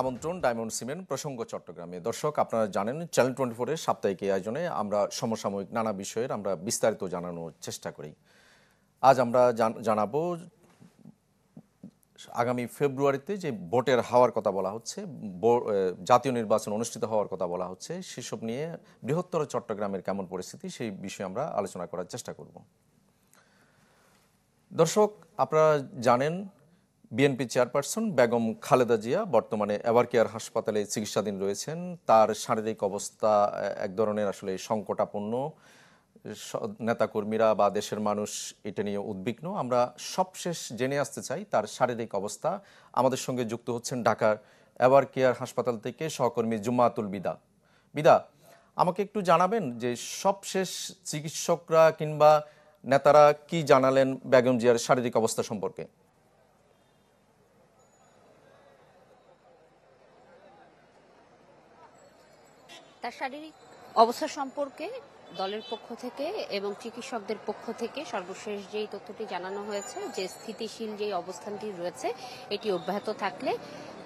আমন্ত্রণ diamond cement প্রসঙ্গ চট্টগ্রামে। দর্শক, আপনারা জানেন চ্যানেল 24-এর সাপ্তাহিক এই আয়োজনে আমরা সমসাময়িক নানা বিষয়ের আমরা বিস্তারিত জানানোর চেষ্টা করি। আজ আমরা জানাবো আগামী ফেব্রুয়ারিতে যে ভোটের হওয়ার কথা বলা হচ্ছে, জাতীয় নির্বাচন অনুষ্ঠিত হওয়ার কথা বলা হচ্ছে, সেসব নিয়ে বৃহত্তর চট্টগ্রামের কেমন পরিস্থিতি সেই বিষয়ে আমরা আলোচনা করার চেষ্টা করব। দর্শক, আপনারা জানেন বিএনপি চেয়ারপারসন বেগম খালেদা জিয়া বর্তমানে এভারকেয়ার হাসপাতালে চিকিৎসাধীন রয়েছেন। তার শারীরিক অবস্থা এক ধরনের আসলে সংকটাপন্ন। নেতাকর্মীরা বা দেশের মানুষ এটা নিয়ে উদ্বিগ্ন। আমরা সবশেষ জেনে আসতে চাই তার শারীরিক অবস্থা। আমাদের সঙ্গে যুক্ত হচ্ছেন ঢাকার এভারকেয়ার হাসপাতাল থেকে সহকর্মী জুম্মাতুল বিদা। বিদা, আমাকে একটু জানাবেন যে সবশেষ চিকিৎসকরা কিংবা নেতারা কি জানালেন বেগম জিয়ার শারীরিক অবস্থা সম্পর্কে? তার শারীরিক অবস্থা সম্পর্কে দলের পক্ষ থেকে এবং চিকিৎসকদের পক্ষ থেকে সর্বশেষ যেই তথ্যটি জানানো হয়েছে যে স্থিতিশীল যেই অবস্থানটি রয়েছে এটি অব্যাহত থাকলে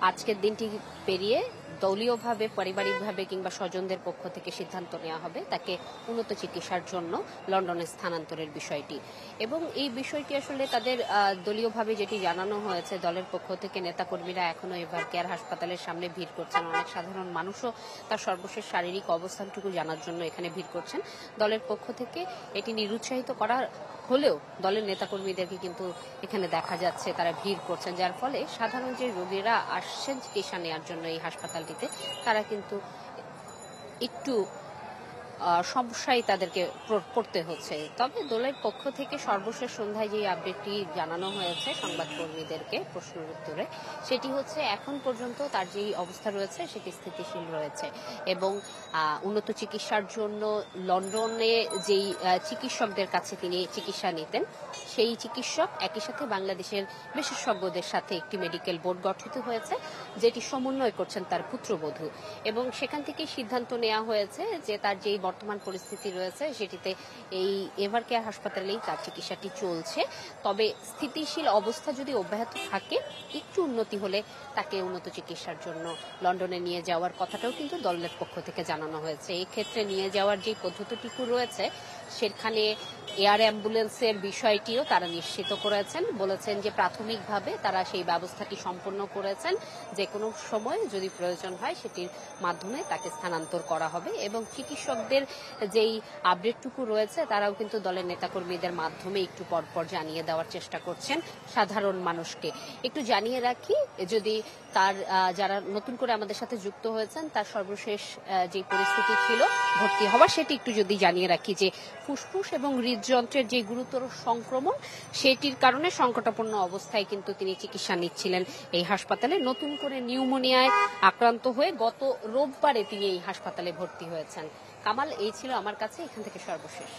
আজকের দিনটি পেরিয়ে দলীয়ভাবে, পারিবারিকভাবে কিংবা স্বজনদের পক্ষ থেকে সিদ্ধান্ত নেওয়া হবে তাকে উন্নত চিকিৎসার জন্য লন্ডনে স্থানান্তরের বিষয়টি। এবং এই বিষয়টি আসলে তাদের দলীয়ভাবে যেটি জানানো হয়েছে, দলের পক্ষ থেকে নেতাকর্মীরা এখনো এভারকেয়ার হাসপাতালের সামনে ভিড় করছেন। অনেক সাধারণ মানুষও তার সর্বশেষ শারীরিক অবস্থানটুকু জানার জন্য এখানে ভিড় করছেন। দলের পক্ষ থেকে এটি নিরুৎসাহিত করা হলেও দলের নেতাকর্মীদেরকে কিন্তু এখানে দেখা যাচ্ছে তারা ভিড় করছেন, যার ফলে সাধারণ যে রোগীরা আসছেন চিকিৎসা নেওয়ার জন্য এই হাসপাতালটিতে তারা কিন্তু একটু সমস্যায় তাদেরকে পড়তে হচ্ছে। তবে দলের পক্ষ থেকে সর্বশেষ সন্ধ্যায় যে আপডেটটি জানানো হয়েছে সংবাদকর্মীদেরকে প্রশ্নের উত্তরে, সেটি হচ্ছে এখন পর্যন্ত তার যেই অবস্থা রয়েছে সেটি স্থিতিশীল রয়েছে এবং উন্নত চিকিৎসার জন্য লন্ডনে যেই চিকিৎসকদের কাছে তিনি চিকিৎসা নিতেন সেই চিকিৎসক একই সাথে বাংলাদেশের বিশেষজ্ঞদের সাথে একটি মেডিকেল বোর্ড গঠিত হয়েছে যেটি সমন্বয় করছেন তার পুত্রবধূ। এবং সেখান থেকে সিদ্ধান্ত নেওয়া হয়েছে যে তার যেই বর্তমান পরিস্থিতি রয়েছে সেটিতে এই এভারকেয়ার হাসপাতালেই তার চিকিৎসাটি চলছে। তবে স্থিতিশীল অবস্থা যদি অব্যাহত থাকে, একটু উন্নতি হলে তাকে উন্নত চিকিৎসার জন্য লন্ডনে নিয়ে যাওয়ার কথাটাও কিন্তু দলের পক্ষ থেকে জানানো হয়েছে। এই ক্ষেত্রে নিয়ে যাওয়ার যে পদ্ধতিটুকু রয়েছে সেখানে এয়ার অ্যাম্বুলেন্সের বিষয়টিও তারা নিশ্চিত করেছেন। বলেছেন যে প্রাথমিকভাবে তারা সেই ব্যবস্থাটি সম্পন্ন করেছেন, যে কোনো সময় যদি প্রয়োজন হয় সেটির মাধ্যমে তাকে স্থানান্তর করা হবে। এবং চিকিৎসকদের যেই আপডেটটুকু রয়েছে তারাও কিন্তু দলের নেতাকর্মীদের মাধ্যমে একটু পরপর জানিয়ে দেওয়ার চেষ্টা করছেন সাধারণ মানুষকে। একটু জানিয়ে রাখি, যদি তার যারা নতুন করে আমাদের সাথে যুক্ত হয়েছেন তার সর্বশেষ যে পরিস্থিতি ছিল ভর্তি হওয়ার, সেটি একটু যদি জানিয়ে রাখি যে ফুসফুস এবং হৃদযন্ত্রের যে গুরুতর সংক্রমণ সেটির কারণে সংকটাপন্ন অবস্থায় কিন্তু তিনি চিকিৎসা নিচ্ছিলেন এই হাসপাতালে। নতুন করে নিউমোনিয়ায় আক্রান্ত হয়ে গত রোববারে তিনি এই হাসপাতালে ভর্তি হয়েছেন। কামাল, এই ছিল আমার কাছে এখান থেকে সর্বশেষ।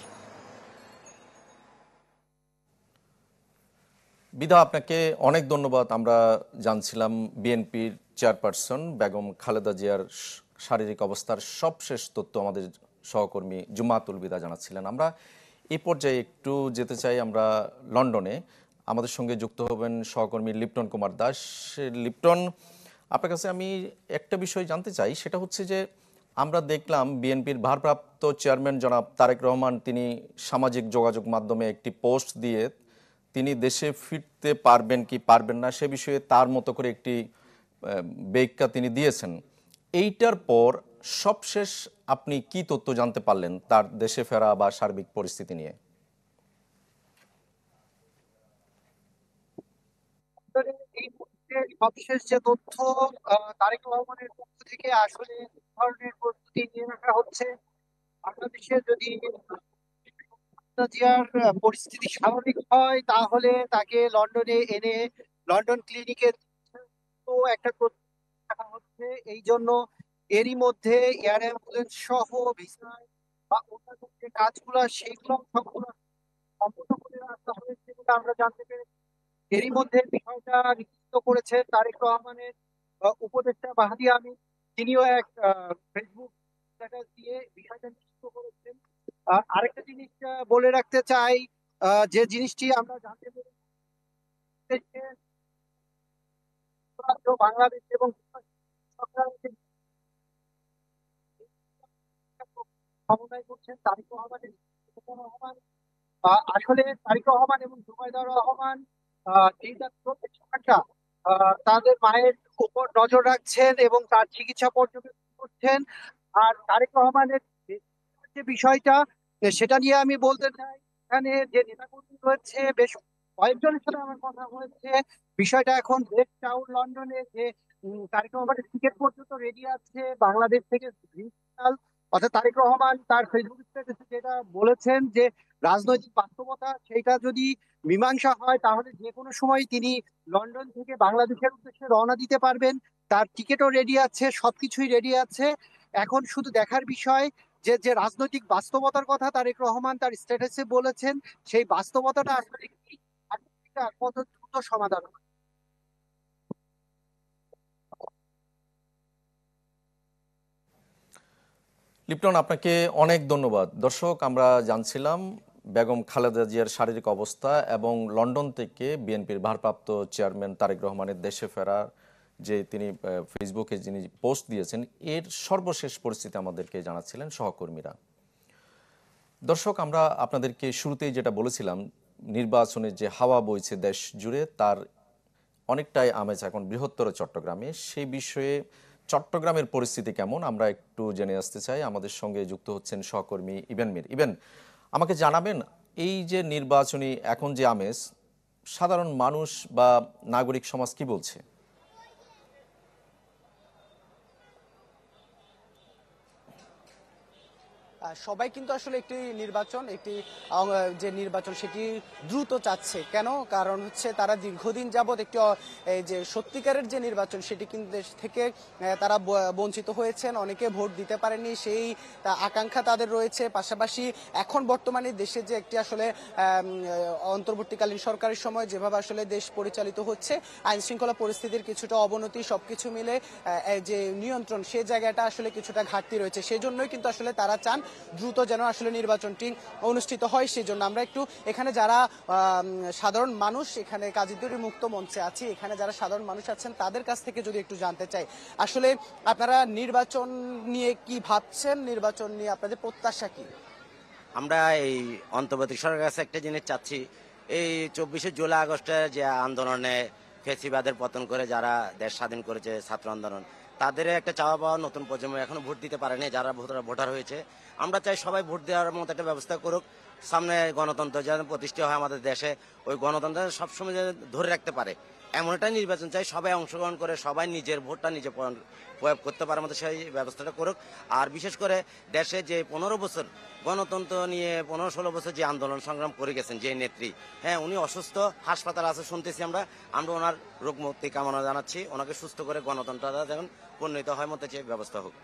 বিধা, আপনাকে অনেক ধন্যবাদ। আমরা জানছিলাম বিএনপির চেয়ারপারসন বেগম খালেদা জিয়ার শারীরিক অবস্থার সবশেষ তথ্য আমাদের সহকর্মী জুমাতুল বিদা জানাচ্ছিলেন। আমরা এই পর্যায়ে একটু যেতে চাই আমরা লন্ডনে। আমাদের সঙ্গে যুক্ত হবেন সহকর্মী লিপ্টন কুমার দাস। লিপ্টন, আপনার কাছে আমি একটা বিষয় জানতে চাই, সেটা হচ্ছে যে আমরা দেখলাম বিএনপির ভারপ্রাপ্ত চেয়ারম্যান জনাব তারেক রহমান তিনি সামাজিক যোগাযোগ মাধ্যমে একটি পোস্ট দিয়ে তিনি দেশে ফিরতে পারবেন কি পারবেন না সে বিষয়ে তার মতো করে একটি ব্যাখ্যা তিনি দিয়েছেন। এইটার পর সবশেষ আপনি কি তথ্য জানতে পারলেন তার দেশে ফেরা বা সার্বিক পরিস্থিতি নিয়ে? এই মুহূর্তে সবশেষ যে তথ্য তারেক রহমানের পক্ষ থেকে আসলে ধরনের প্রস্তুতি নিয়ে রাখা হচ্ছে। বাংলাদেশে যদি জিয়ার পরিস্থিতি স্বাভাবিক হয় তাহলে তাকে লন্ডনে এনে লন্ডন ক্লিনিকে তো একটা প্রস্তুতি রাখা হচ্ছে। এই জন্য এরই মধ্যে এয়ার অ্যাম্বুলেন্স সহ ভিসা বা অন্যান্য যে কাজগুলো সেগুলো সবগুলো সম্পূর্ণ করে রাখা হয়েছে বলে আমরা জানতে পেরেছি। এরই মধ্যে বিষয়টা নিশ্চিত করেছে তারেক রহমানের উপদেষ্টা মাহদি আমিন, তিনিও এক ফেসবুক স্ট্যাটাস দিয়ে বিষয়টা নিশ্চিত করেছেন। আরেকটা জিনিস বলে রাখতে চাই, যে জিনিসটি আমরা জানতে পেরেছি বাংলাদেশ এবং সমন্বয় করছেন তারেক রহমানের রহমান। আসলে তারেক রহমান এবং জুবাইদা রহমান এই প্রত্যেক সরকার তাদের মায়ের উপর নজর রাখছেন এবং তার চিকিৎসা পর্যবেক্ষণ করছেন। আর তারেক রহমানের যে বিষয়টা সেটা নিয়ে আমি বলতে চাই, এখানে যে নেতাকর্মী রয়েছে বেশ কয়েকজনের সাথে আমার কথা হয়েছে। বিষয়টা এখন বেস্ট টাউন লন্ডনে যে তারেক রহমানের টিকিট পর্যন্ত রেডি আছে বাংলাদেশ থেকে ভিসাল। অর্থাৎ তারেক রহমান তার ফেসবুক স্ট্যাটাসে যেটা বলেছেন যে রাজনৈতিক বাস্তবতা সেইটা যদি মীমাংসা হয় তাহলে যে কোনো সময় তিনি লন্ডন থেকে বাংলাদেশের উদ্দেশ্যে রওনা দিতে পারবেন। তার টিকিটও রেডি আছে, সবকিছুই রেডি আছে। এখন শুধু দেখার বিষয় যে যে রাজনৈতিক বাস্তবতার কথা তারেক রহমান তার স্ট্যাটাসে বলেছেন সেই বাস্তবতাটা আসলে কি, আর এটা কত দ্রুত সমাধান হবে। লিপ্টন, আপনাকে অনেক ধন্যবাদ। দর্শক, আমরা জানছিলাম বেগম খালেদা জিয়ার শারীরিক অবস্থা এবং লন্ডন থেকে বিএনপির ভারপ্রাপ্ত চেয়ারম্যান তারেক রহমানের দেশে ফেরার যে তিনি ফেসবুকে যিনি পোস্ট দিয়েছেন এর সর্বশেষ পরিস্থিতি আমাদেরকে জানাচ্ছিলেন সহকর্মীরা। দর্শক, আমরা আপনাদেরকে শুরুতেই যেটা বলেছিলাম, নির্বাচনের যে হাওয়া বইছে দেশ জুড়ে তার অনেকটাই আমেজ এখন বৃহত্তর চট্টগ্রামে। সেই বিষয়ে চট্টগ্রামের পরিস্থিতি কেমন আমরা একটু জেনে আসতে চাই। আমাদের সঙ্গে যুক্ত হচ্ছেন সহকর্মী ইবেন মির। ইবেন, আমাকে জানাবেন এই যে নির্বাচনী এখন যে আমেজ, সাধারণ মানুষ বা নাগরিক সমাজ কি বলছে? সবাই কিন্তু আসলে একটি নির্বাচন যে নির্বাচন সেটি দ্রুত চাচ্ছে। কেন? কারণ হচ্ছে তারা দীর্ঘদিন যাবৎ একটি এই যে সত্যিকারের যে নির্বাচন সেটি কিন্তু দেশ থেকে তারা বঞ্চিত হয়েছেন, অনেকে ভোট দিতে পারেনি, সেই আকাঙ্ক্ষা তাদের রয়েছে। পাশাপাশি এখন বর্তমানে দেশে যে একটি আসলে অন্তর্বর্তীকালীন সরকারের সময় যেভাবে আসলে দেশ পরিচালিত হচ্ছে, আইন শৃঙ্খলা পরিস্থিতির কিছুটা অবনতি, সবকিছু মিলে যে নিয়ন্ত্রণ সে জায়গাটা আসলে কিছুটা ঘাটতি রয়েছে। সেজন্যই কিন্তু আসলে তারা চান দ্রুত যেন আসলে নির্বাচনটি অনুষ্ঠিত হয়। সেই জন্য আমরা একটু এখানে যারা সাধারণ মানুষ, এখানে কাজীদুরি মুক্ত মঞ্চে আছি, এখানে যারা সাধারণ মানুষ আছেন তাদের কাছ থেকে যদি একটু জানতে চাই, আসলে আপনারা নির্বাচন নিয়ে কি ভাবছেন, নির্বাচন নিয়ে আপনাদের প্রত্যাশা কি? আমরা এই অন্তর্বর্তী সরকারের কাছে একটা জিনিস চাচ্ছি, এই 24শে জুলাই আগস্টে যে আন্দোলনে ফেসিবাদের পতন করে যারা দেশ স্বাধীন করেছে, ছাত্র আন্দোলন, তাদের একটা চাওয়া পাওয়া নতুন প্রজন্ম এখনো ভোট দিতে পারেনি, যারা ভোটার হয়েছে। আমরা চাই সবাই ভোট দেওয়ার মতো একটা ব্যবস্থা করুক। সামনে গণতন্ত্র যেন প্রতিষ্ঠা হয় আমাদের দেশে, ওই গণতন্ত্র সবসময় যেন ধরে রাখতে পারে এমন একটা নির্বাচন চাই। সবাই অংশগ্রহণ করে সবাই নিজের ভোটটা নিজে প্রয়োগ করতে পারে মতো সেই ব্যবস্থাটা করুক। আর বিশেষ করে দেশে যে 15 বছর গণতন্ত্র নিয়ে 15-16 বছর যে আন্দোলন সংগ্রাম করে গেছেন যে নেত্রী, হ্যাঁ উনি অসুস্থ, হাসপাতাল আছে শুনতেছি আমরা ওনার রোগ মুক্তি কামনা জানাচ্ছি। ওনাকে সুস্থ করে গণতন্ত্রটা যেমন উন্নীত হয় মতো যে ব্যবস্থা হোক।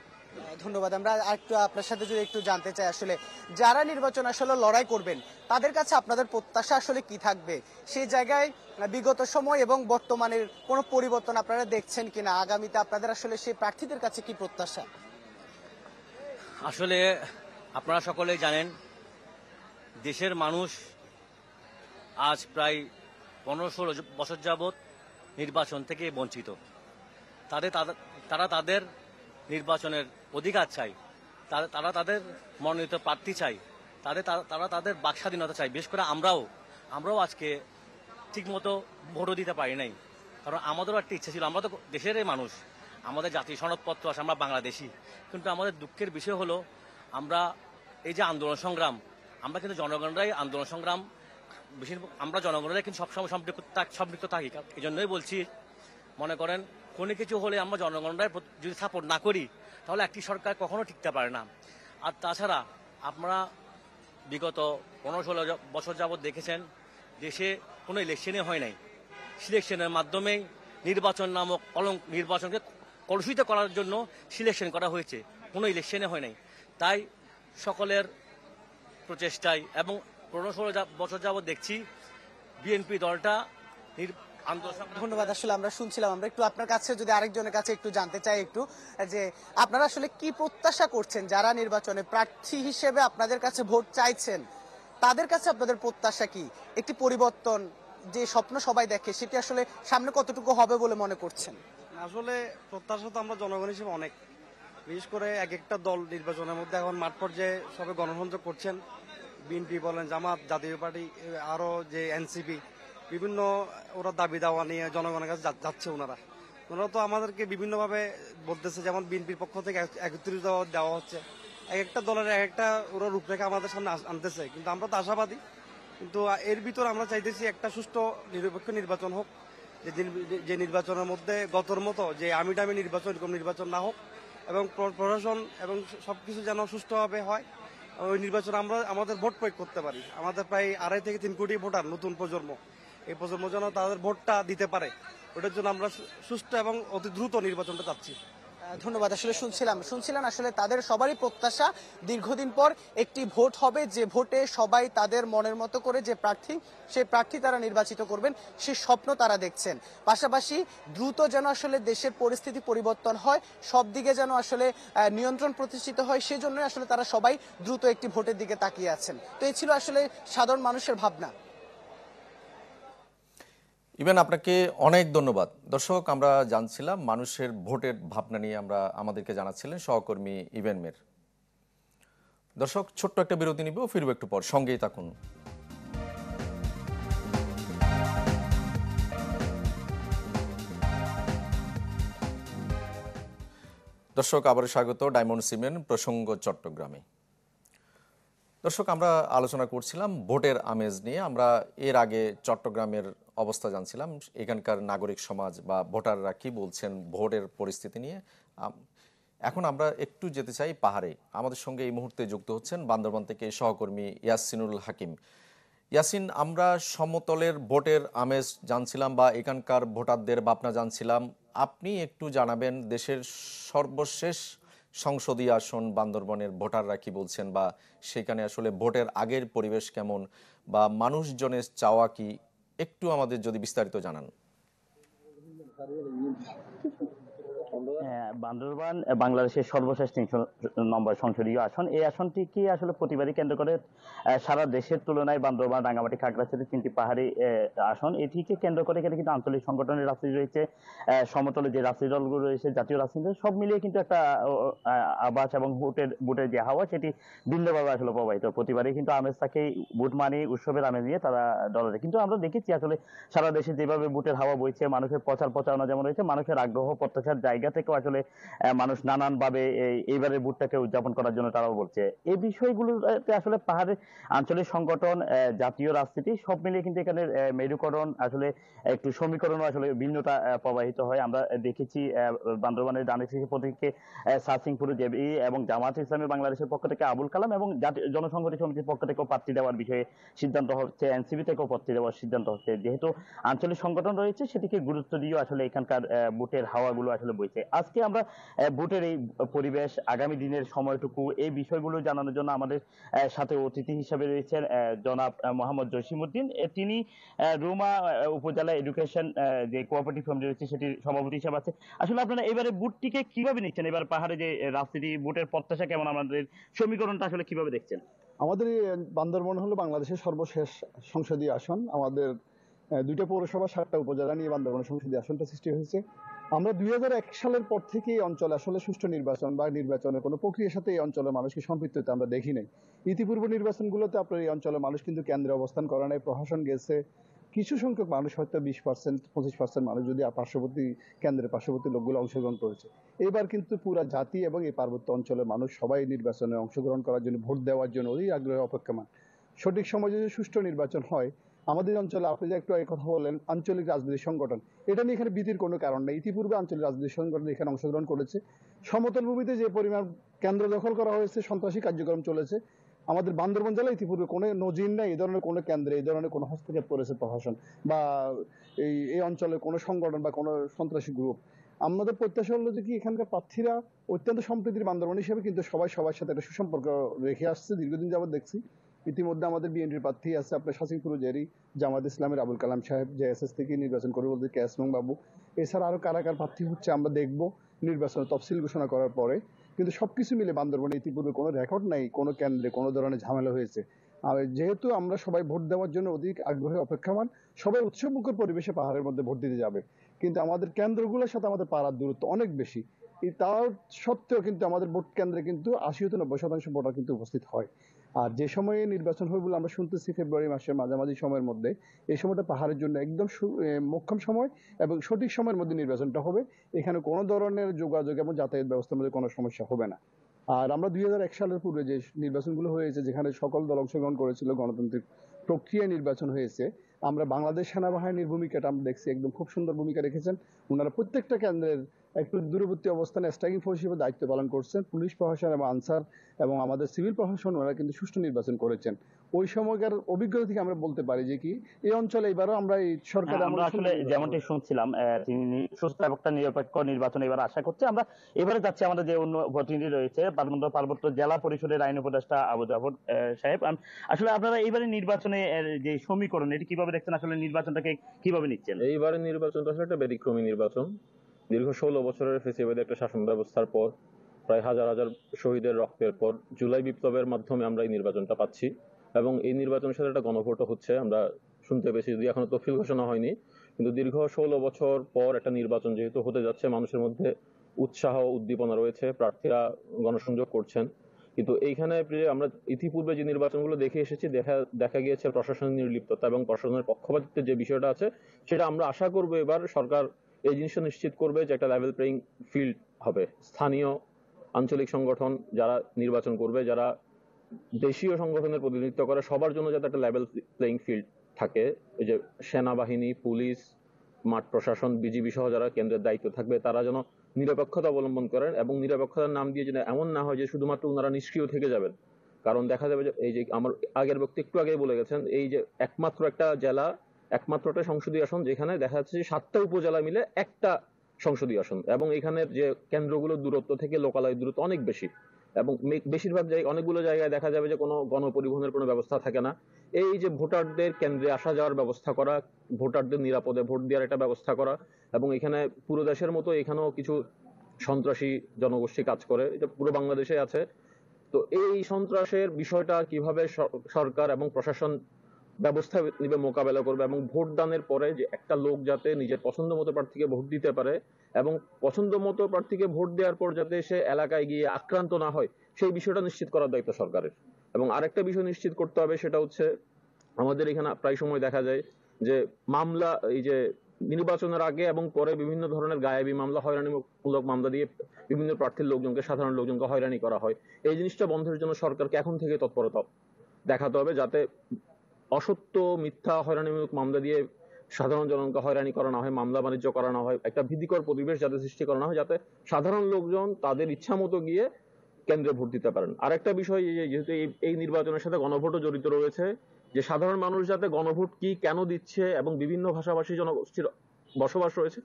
ধন্যবাদ। আমরা একটু আপনার সাথে যদি একটু জানতে চাই, আসলে যারা নির্বাচন আসলে লড়াই করবেন তাদের কাছে আপনাদের প্রত্যাশা আসলে কি থাকবে? সেই জায়গায় বিগত সময় এবং বর্তমানের কোনো পরিবর্তন আপনারা দেখছেন কিনা? আগামীতে আপনাদের আসলে সেই প্রার্থীদের কাছে কি প্রত্যাশা? আসলে আপনারা সকলেই জানেন, দেশের মানুষ আজ প্রায় 15-16 বছর যাবৎ নির্বাচন থেকে বঞ্চিত। তারা তাদের নির্বাচনের অধিকার চাই, তারা তাদের মনোনীত প্রার্থী চাই, তারা তাদের বাক স্বাধীনতা চাই। বিশেষ করে আমরাও আজকে ঠিকমতো ভোটও দিতে পারি নাই, কারণ আমাদেরও একটা ইচ্ছা ছিল। আমরা তো দেশেরই মানুষ, আমাদের জাতীয় সনদপত্র আছে, আমরা বাংলাদেশি। কিন্তু আমাদের দুঃখের বিষয় হলো আমরা এই যে আন্দোলন সংগ্রাম, আমরা কিন্তু জনগণরাই আন্দোলন সংগ্রাম আমরা জনগণরাই কিন্তু সবসময় সম্পৃক্ত থাকি। এই জন্যই বলছি, মনে করেন কোনো কিছু হলে আমরা জনগণরাই যদি সাপোর্ট না করি তাহলে একটি সরকার কখনো টিকতে পারে না। আর তাছাড়া আপনারা বিগত 15-16 বছর যাবৎ দেখেছেন দেশে কোনো ইলেকশনে হয় নাই। সিলেকশনের মাধ্যমেই নির্বাচন নামক নির্বাচনকে কলুষিত করার জন্য সিলেকশন করা হয়েছে, কোনো ইলেকশনে হয় নাই। তাই সকলের প্রচেষ্টায় এবং 15-16 বছর যাবৎ দেখছি বিএনপি দলটা ধন্যবাদ। আসলে আমরা শুনছিলাম, আমরা একটু আপনার কাছে যদি আরেকজনের কাছে একটু জানতে চাই একটু যে আপনারা আসলে কি প্রত্যাশা করছেন, যারা নির্বাচনে প্রার্থী হিসেবে আপনাদের কাছে ভোট চাইছেন তাদের কাছে আপনাদের প্রত্যাশা কি? একটি পরিবর্তন যে স্বপ্ন সবাই দেখে সেটি আসলে সামনে কতটুকু হবে বলে মনে করছেন? আসলে প্রত্যাশা তো আমরা জনগণ হিসেবে অনেক, বিশেষ করে এক একটা দল নির্বাচনের মধ্যে এখন মাঠ পর্যায়ে সবে গণসংযোগ করছেন। বিএনপি বলেন, জামাত, জাতীয় পার্টি, আরো যে এনসিপি, বিভিন্ন ওরা দাবি দাওয়া নিয়ে জনগণের কাছে যাচ্ছে। ওনারা তো আমাদেরকে বিভিন্নভাবে বলতেছে, যেমন বিএনপির পক্ষ থেকে একত্রিত দেওয়া হচ্ছে, এক একটা দলের এক একটা ওরা রূপরেখা আমাদের সামনে আনতেছে। কিন্তু আমরা তো আশাবাদী, কিন্তু এর ভিতর আমরা চাইতেছি একটা সুষ্ঠু নিরপেক্ষ নির্বাচন হোক, যে নির্বাচনের মধ্যে গতর মতো যে আমিডামি নির্বাচন, এরকম নির্বাচন না হোক, এবং প্রশাসন এবং সবকিছু যেন সুষ্ঠুভাবে হয়। ওই নির্বাচনে আমরা আমাদের ভোট প্রয়োগ করতে পারি। আমাদের প্রায় 2.5 থেকে 3 কোটি ভোটার, নতুন প্রজন্ম, এই প্রজন্ম যেন তাদের ভোটটা দিতে পারে, ওটার জন্য আমরা সুষ্ঠু এবং অতি দ্রুত নির্বাচনটা চাচ্ছি। ধন্যবাদ। আসলে শুনছিলেন আসলে তাদের সবারই প্রত্যাশা দীর্ঘদিন পর একটি ভোট হবে, যে ভোটে সবাই তাদের মনের মতো করে যে প্রার্থী, সেই প্রার্থী তারা নির্বাচিত করবেন, সেই স্বপ্ন তারা দেখছেন। পাশাপাশি দ্রুত যেন আসলে দেশের পরিস্থিতি পরিবর্তন হয়, সব দিকে যেন আসলে নিয়ন্ত্রণ প্রতিষ্ঠিত হয়, সেজন্যই আসলে তারা সবাই দ্রুত একটি ভোটের দিকে তাকিয়ে আছেন। তো এই ছিল আসলে সাধারণ মানুষের ভাবনা। ইভেন আপনাকে অনেক ধন্যবাদ। দর্শক, আমরা জানছিলাম মানুষের ভোটের ভাবনা নিয়ে আমাদেরকে জানাচ্ছিলেন সহকর্মী ইভেন মের। দর্শক, ছোট্ট একটা বিরতি নিব, ফিরবো একটু পর, সঙ্গেই থাকুন। দর্শক, আবারও স্বাগত ডায়মন্ড সিমেন্ট প্রসঙ্গ চট্টগ্রামে। দর্শক, আমরা আলোচনা করছিলাম ভোটের আমেজ নিয়ে। আমরা এর আগে চট্টগ্রামের অবস্থা জানছিলাম, এখানকার নাগরিক সমাজ বা ভোটাররা কি বলছেন ভোটের পরিস্থিতি নিয়ে। এখন আমরা একটু যেতে চাই পাহাড়ে। আমাদের সঙ্গে এই মুহূর্তে যুক্ত হচ্ছেন বান্দরবান থেকে সহকর্মী ইয়াসিনুল হাকিম। ইয়াসিন, আমরা সমতলের ভোটের আমেজ জানছিলাম বা এখানকার ভোটারদের ভাবনা জানছিলাম। আপনি একটু জানাবেন দেশের সর্বশেষ সংসদীয় আসন বান্দরবনের ভোটাররা কি বলছেন, বা সেখানে আসলে ভোটের আগের পরিবেশ কেমন, বা মানুষজনের চাওয়া কি, একটু আমাদের যদি বিস্তারিত জানান। বান্দরবান বাংলাদেশের সর্বশেষ ৩০০ নম্বর সংসদীয় আসন। এই আসনটিকে আসলে প্রতিবারই কেন্দ্র করে সারা দেশের তুলনায় বান্দরবান, রাঙ্গামাটি, খাগড়াছড়ি 3টি পাহাড়ি আসন। এটিকে কেন্দ্র করে এখানে কিন্তু আঞ্চলিক সংগঠনের রাজনীতি রয়েছে, সমতলে যে রাজনীতি দলগুলো রয়েছে, জাতীয় রাজনীতি, সব মিলিয়ে কিন্তু একটা আবাস এবং ভোটের যে হাওয়া, সেটি ভিন্নভাবে আসলে প্রবাহিত। প্রতিবারই কিন্তু আমেজ থাকে, ভোট মানে উৎসবের আমেজ নিয়ে তারা দলে। কিন্তু আমরা দেখেছি আসলে সারা দেশে যেভাবে ভোটের হাওয়া বইছে, মানুষের প্রচারণা যেমন রয়েছে, মানুষের আগ্রহ প্রত্যাশার জায়গা থেকেও আসলে মানুষ নানানভাবে এইবারের ভোটটাকে উদযাপন করার জন্য তারাও বলছে। এই বিষয়গুলোতে আসলে পাহাড়ের আঞ্চলিক সংগঠন, জাতীয় রাজনীতি সব মিলিয়ে কিন্তু এখানে মেরুকরণ আসলে একটু সমীকরণও আসলে ভিন্নতা প্রবাহিত হয়। আমরা দেখেছি বান্দরবানের ডানশিক্ষা প্রতীকে সারসিংপুর জেবি এবং জামাত ইসলামী বাংলাদেশের পক্ষ থেকে আবুল কালাম এবং জনসংগঠন সমিতির পক্ষ থেকেও প্রার্থী দেওয়ার বিষয়ে সিদ্ধান্ত হচ্ছে, এনসিপি থেকেও প্রার্থী দেওয়ার সিদ্ধান্ত হচ্ছে। যেহেতু আঞ্চলিক সংগঠন রয়েছে, সেটিকে গুরুত্ব দিয়ে আসলে এখানকার ভোটের হাওয়াগুলো আসলে বইছে। আজকে আমরা ভোটের এই পরিবেশ, আগামী দিনের সময়টুকু, এই বিষয়গুলো জানানোর জন্য আমাদের সাথে অতিথি হিসেবে রয়েছেন জনাব মোহাম্মদ জসিমউদ্দিন। তিনি রুমা উপজেলা এডুকেশন যে কোঅপারেটিভ ফার্ম রয়েছে সেটির সভাপতি হিসেবে আছে। আসলে আপনারা এবারে ভোটটিকে কিভাবে নিচ্ছেন? এবার পাহাড়ে যে রাজনীতি, ভোটের প্রত্যাশা কেমন, আমাদের সমীকরণটা আসলে কিভাবে দেখছেন? আমাদের বান্দরবান হলো বাংলাদেশের সর্বশেষ সংসদীয় আসন। আমাদের 2টা পৌরসভা, 7টা উপজেলা নিয়ে বান্দরবান সংসদীয় আসনটা সৃষ্টি হয়েছে। আমরা 2001 সালের পর থেকে এই অঞ্চলে আসলে সুষ্ঠু নির্বাচন বা নির্বাচনের কোনো প্রক্রিয়ার সাথে এই অঞ্চলের মানুষকে সম্পৃক্ত হতে আমরা দেখি নাই। ইতিপূর্ব নির্বাচনগুলোতে আপনার এই অঞ্চলের মানুষ কিন্তু কেন্দ্রে অবস্থান করে নাই, প্রশাসন গেছে। কিছু সংখ্যক মানুষ, হয়তো 20%, 25% মানুষ যদি পার্শ্ববর্তী কেন্দ্রের পার্শ্ববর্তী লোকগুলো অংশগ্রহণ করেছে। এবার কিন্তু পুরা জাতি এবং এই পার্বত্য অঞ্চলের মানুষ সবাই নির্বাচনে অংশগ্রহণ করার জন্য, ভোট দেওয়ার জন্য অধীর আগ্রহে অপেক্ষমান। সঠিক সময় যদি সুষ্ঠু নির্বাচন হয়, আমাদের অঞ্চলে আপনি যে একটু এই কথা বললেন আঞ্চলিক রাজনৈতিক সংগঠন, এটা নিয়ে এখানে ভীতির কোনো কারণ নেই। ইতিপূর্বে আঞ্চলিক রাজনৈতিক সংগঠন এখানে অংশগ্রহণ করেছে। সমতল ভূমিতে যে পরিমাণ কেন্দ্র দখল করা হয়েছে, সন্ত্রাসী কার্যক্রম চলেছে। আমাদের বান্দরবান জেলায় ইতিপূর্বে কোনো নজির নেই এই ধরনের কোনো কেন্দ্রে এই ধরনের কোনো হস্তক্ষেপ করেছে প্রশাসন বা এই অঞ্চলে কোনো সংগঠন বা কোনো সন্ত্রাসী গ্রুপ। আমাদের প্রত্যাশা হলো যে কি এখানকার প্রার্থীরা অত্যন্ত সম্প্রীতির বান্দরবান হিসেবে কিন্তু সবাই সবার সাথে একটা সুসম্পর্ক রেখে আসছে, দীর্ঘদিন যাবত দেখছি। ইতিমধ্যে আমাদের বিএনপির প্রার্থী আছে আপনার সাসিংপুর জেরি, জামাত ইসলামের আবুল কালাম সাহেব, জেএসএস থেকে নির্বাচন করে বলতে ক্যাসমং বাবু। এছাড়া আরো কারা কার প্রার্থী হচ্ছে আমরা দেখবো নির্বাচনের তফসিল ঘোষণা করার পরে। কিন্তু সবকিছু মিলে বান্দরবানে ইতিপূর্বে কোনো রেকর্ড নাই কোনো কেন্দ্রে কোনো ধরনের ঝামেলা হয়েছে। আর যেহেতু আমরা সবাই ভোট দেওয়ার জন্য অধিক আগ্রহে অপেক্ষমান, সবাই উৎসবমুখর পরিবেশে পাহাড়ের মধ্যে ভোট দিতে যাবে। কিন্তু আমাদের কেন্দ্রগুলোর সাথে আমাদের পাড়ার দূরত্ব অনেক বেশি। তার সত্ত্বেও কিন্তু আমাদের ভোট কেন্দ্রে কিন্তু ৮০ থেকে ৯০% ভোটার কিন্তু উপস্থিত হয়। আর যে সময়ে নির্বাচন হবে বলে আমরা শুনতেছি ফেব্রুয়ারি মাসের মাঝামাঝি সময়ের মধ্যে, এই সময়টা পাহাড়ের জন্য একদম মোক্ষম সময় এবং সঠিক সময়ের মধ্যে নির্বাচনটা হবে। এখানে কোনো ধরনের যোগাযোগ এবং যাতায়াত ব্যবস্থার মধ্যে কোনো সমস্যা হবে না। আর আমরা ২০০১ সালের পূর্বে যে নির্বাচনগুলো হয়েছে, যেখানে সকল দল অংশগ্রহণ করেছিল, গণতান্ত্রিক প্রক্রিয়ায় নির্বাচন হয়েছে, আমরা বাংলাদেশ সেনাবাহিনীর ভূমিকাটা আমরা দেখছি, একদম খুব সুন্দর ভূমিকা রেখেছেন। ওনারা প্রত্যেকটা কেন্দ্রের একটু দূরবর্তী অবস্থানে স্ট্রাইকিং ফোর্স হিসেবে দায়িত্ব পালন করছেন। পুলিশ প্রশাসন এবং আনসার এবং আমাদের সিভিল প্রশাসন, ওনারা কিন্তু সুষ্ঠু নির্বাচন করেছেন। ওই সময়কার অভিজ্ঞতা থেকে আমরা বলতে পারি যে কি এই অঞ্চলে এবারও আমরা এই সরকার আমরা আসলে যেমনটি শুনছিলাম তিনি সুস্থ এবং একটা নিরপেক্ষ নির্বাচন এবার আশা করছি। আমরা এবারে যাচ্ছি আমাদের যে অন্য প্রতিনিধি রয়েছে পার্বত্য জেলা পরিষদের আইন উপদেষ্টা আবু জাফর সাহেব। আসলে আপনারা এইবারে নির্বাচনে যে সমীকরণ, এটি কিভাবে দেখছেন, আসলে নির্বাচনটাকে কিভাবে নিচ্ছেন? এইবারের নির্বাচনটা আসলে একটা ব্যতিক্রমী নির্বাচন। দীর্ঘ 16 বছরের ফেসিবাদের একটা শাসন ব্যবস্থার পর, প্রায় হাজার হাজার শহীদের রক্তের পর জুলাই বিপ্লবের মাধ্যমে আমরা এই নির্বাচনটা পাচ্ছি এবং এই নির্বাচনের সাথে একটা গণভোটও হচ্ছে। আমরা শুনতে পেয়েছি, যদি এখনো তফসিল ঘোষণা হয়নি, কিন্তু দীর্ঘ 16 বছর পর একটা নির্বাচন যেহেতু হতে যাচ্ছে, মানুষের মধ্যে উৎসাহ উদ্দীপনা রয়েছে, প্রার্থীরা গণসংযোগ করছেন। কিন্তু এইখানে আমরা ইতিপূর্বে যে নির্বাচনগুলো দেখে এসেছি, দেখা গিয়েছে প্রশাসনের নির্লিপ্ততা এবং প্রশাসনের পক্ষপাতিত্বের যে বিষয়টা আছে, সেটা আমরা আশা করবো এবার সরকার এই জিনিসটা নিশ্চিত করবে যে একটা লেভেল প্লেইং ফিল্ড হবে। স্থানীয় আঞ্চলিক সংগঠন যারা নির্বাচন করবে, যারা দেশীয় সংগঠনের প্রতিনিধিত্ব করে, সবার জন্য যাতে একটা লেভেল প্লেইং ফিল্ড থাকে। এই যে সেনাবাহিনী, পুলিশ, মাঠ প্রশাসন, বিজিবি সহ যারা কেন্দ্রের দায়িত্ব থাকবে, তারা যেন নিরপেক্ষতা অবলম্বন করেন এবং নিরপেক্ষতার নাম দিয়ে যেন এমন না হয় যে শুধুমাত্র ওনারা নিষ্ক্রিয় থেকে যাবেন। কারণ দেখা যাবে যে এই যে আমার আগের ব্যক্তি একটু আগেই বলে গেছেন, এই যে একমাত্র একটা জেলা, একমাত্র একটা সংসদীয় আসন, যেখানে দেখা যাচ্ছে যে 7টা উপজেলা মিলে একটা সংসদীয় আসন, এবং এখানের যে কেন্দ্রগুলোর দূরত্ব থেকে লোকালয়ের দূরত্ব অনেক বেশি, এবং বেশিরভাগ জায়গায়, অনেকগুলো জায়গায় দেখা যাবে যে কোনো গণপরিবহনের কোনো ব্যবস্থা থাকে না। এই যে ভোটারদের কেন্দ্রে আসা যাওয়ার ব্যবস্থা করা, ভোটারদের নিরাপদে ভোট দেওয়ার একটা ব্যবস্থা করা, এবং এখানে পুরো দেশের মতো এখানেও কিছু সন্ত্রাসী জনগোষ্ঠী কাজ করে, এটা পুরো বাংলাদেশে আছে। তো এই সন্ত্রাসের বিষয়টা কিভাবে সরকার এবং প্রশাসন ব্যবস্থা নিবে, মোকাবেলা করবে, এবং ভোট দানের পরে যে একটা লোক যাতে নিজের পছন্দ মতো প্রার্থীকে ভোট দিতে পারে এবং পছন্দ মতো প্রার্থীকে ভোট দেওয়ার পর যাতে সে এলাকায় গিয়ে আক্রান্ত না হয়, সেই বিষয়টা নিশ্চিত করার দায়িত্ব সরকারের। এবং আরেকটা বিষয় নিশ্চিত করতে হবে, সেটা হচ্ছে আমাদের এখানে প্রায় সময় দেখা যায় যে মামলা, এই যে নির্বাচনের আগে এবং পরে বিভিন্ন ধরনের গায়েবী মামলা, হয়রানিমূলক মামলা দিয়ে বিভিন্ন প্রার্থীর লোকজনকে, সাধারণ লোকজনকে হয়রানি করা হয়। এই জিনিসটা বন্ধের জন্য সরকারকে এখন থেকে তৎপরতা দেখাতে হবে, যাতে অসত্য, মিথ্যা, হয়রানিমূলক মামলা দিয়ে সাধারণ জনগণকে হয়রানি করানো হয়, মামলা বাণিজ্য করানো হয়, একটা ভীতিকর পরিবেশ যাতে সৃষ্টি করানো হয়, যাতে সাধারণ লোকজন তাদের ইচ্ছা মতো গিয়ে কেন্দ্রে ভোট দিতে পারেন। আরেকটা বিষয়, যেহেতু এই নির্বাচনের সাথে গণভোটও জড়িত রয়েছে, যে সাধারণ মানুষ যাতে গণভোট কি, কেন দিচ্ছে, এবং বিভিন্ন ভাষাভাষী জনগোষ্ঠীর বসবাস রয়েছে।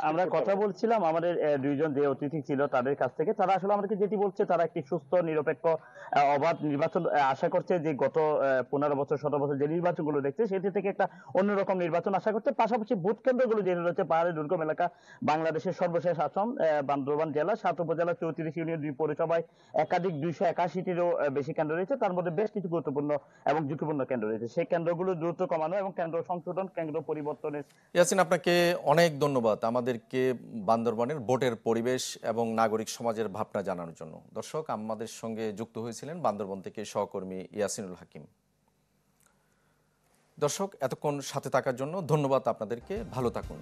আমরা কথা বলছিলাম আমাদের দুইজন যে অতিথি ছিল তাদের কাছ থেকে, তারা আসলে আমাদেরকে যেটি বলছে, তারা একটি সুস্থ, নিরপেক্ষ, অবাধ নির্বাচন আশা করছে। যে গত 15 বছর 17 বছর যে নির্বাচনগুলো দেখছে, সেটি থেকে একটা অন্যরকম নির্বাচন আশা করছে। পাশাপাশি ভোট কেন্দ্রগুলো যেটা রয়েছে পাহাড়ি দুর্গম এলাকা, বাংলাদেশের সর্বশেষ আসন বান্দরবান জেলা 7 উপজেলা 34 ইউনিয়ন 2 পৌরসভায় একাধিক 281টিরও বেশি কেন্দ্র রয়েছে। তার মধ্যে বেশ কিছু গুরুত্বপূর্ণ এবং ঝুঁকিপূর্ণ কেন্দ্র রয়েছে। সেই কেন্দ্রগুলো দ্রুত কমানো এবং কেন্দ্র সংশোধন, কেন্দ্র পরিবর্তনের। ইয়াসিন, আপনাকে অনেক ধন্যবাদ আমাদেরকে বান্দরবানের ভোটের পরিবেশ এবং নাগরিক সমাজের ভাবনা জানানোর জন্য। দর্শক, আমাদের সঙ্গে যুক্ত হয়েছিলেন বান্দরবান থেকে সহকর্মী ইয়াসিনুল হাকিম। দর্শক, এতক্ষণ সাথে থাকার জন্য ধন্যবাদ আপনাদেরকে। ভালো থাকুন।